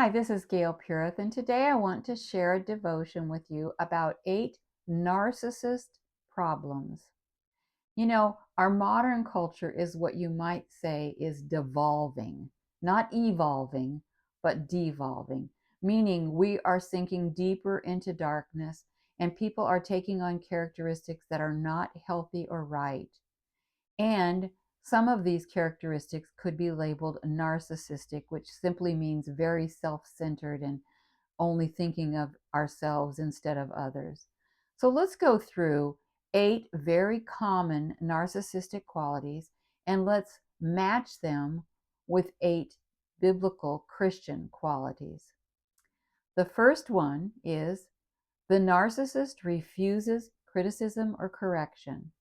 Hi, this is Gail Purith, and today I want to share a devotion with you about 8 narcissist problems. Our modern culture is what you might say is devolving, not evolving, but devolving, meaning we are sinking deeper into darkness and people are taking on characteristics that are not healthy or right. And some of these characteristics could be labeled narcissistic, which simply means very self-centered and only thinking of ourselves instead of others. So let's go through 8 very common narcissistic qualities and let's match them with 8 biblical Christian qualities. The first one is the narcissist refuses criticism or correction.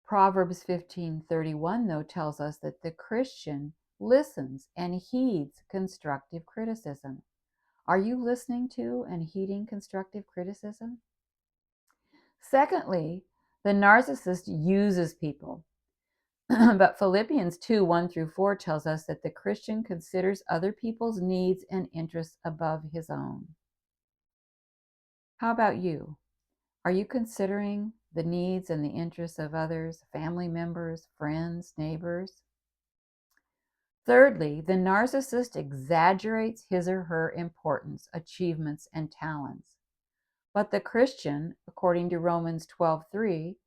Proverbs 15:31, though, tells us that the Christian listens and heeds constructive criticism. Are you listening to and heeding constructive criticism? Secondly, the narcissist uses people. But Philippians 2:1-4 tells us that the Christian considers other people's needs and interests above his own. How about you? Are you considering the needs and the interests of others, family members, friends, neighbors? Thirdly, the narcissist exaggerates his or her importance, achievements, and talents. But the Christian, according to Romans 12:3,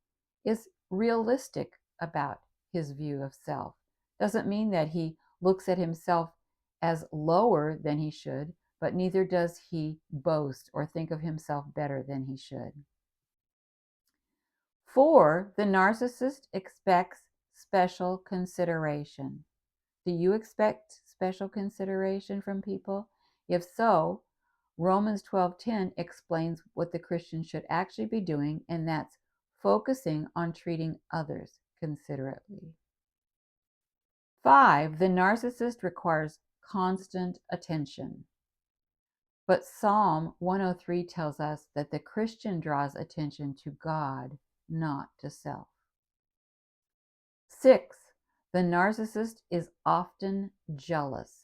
is realistic about his view of self. Doesn't mean that he looks at himself as lower than he should, but neither does he boast or think of himself better than he should. 4, the narcissist expects special consideration. Do you expect special consideration from people? If so, Romans 12:10 explains what the Christian should actually be doing, and that's focusing on treating others considerately. 5, the narcissist requires constant attention. But Psalm 103 tells us that the Christian draws attention to God, not to self. 6, the narcissist is often jealous.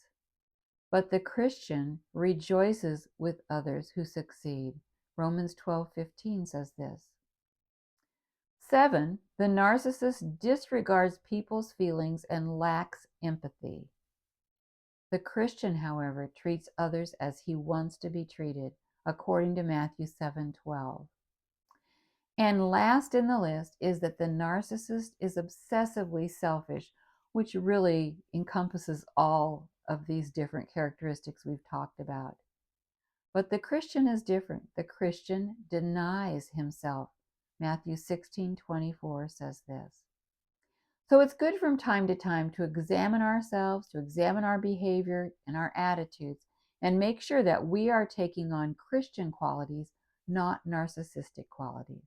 But the Christian rejoices with others who succeed. Romans 12:15 says this. 7, the narcissist disregards people's feelings and lacks empathy. The Christian, however, treats others as he wants to be treated, according to Matthew 7:12. And last in the list is that the narcissist is obsessively selfish, which really encompasses all of these different characteristics we've talked about. But the Christian is different. The Christian denies himself. Matthew 16:24 says this. So it's good from time to time to examine ourselves, to examine our behavior and our attitudes, and make sure that we are taking on Christian qualities, not narcissistic qualities.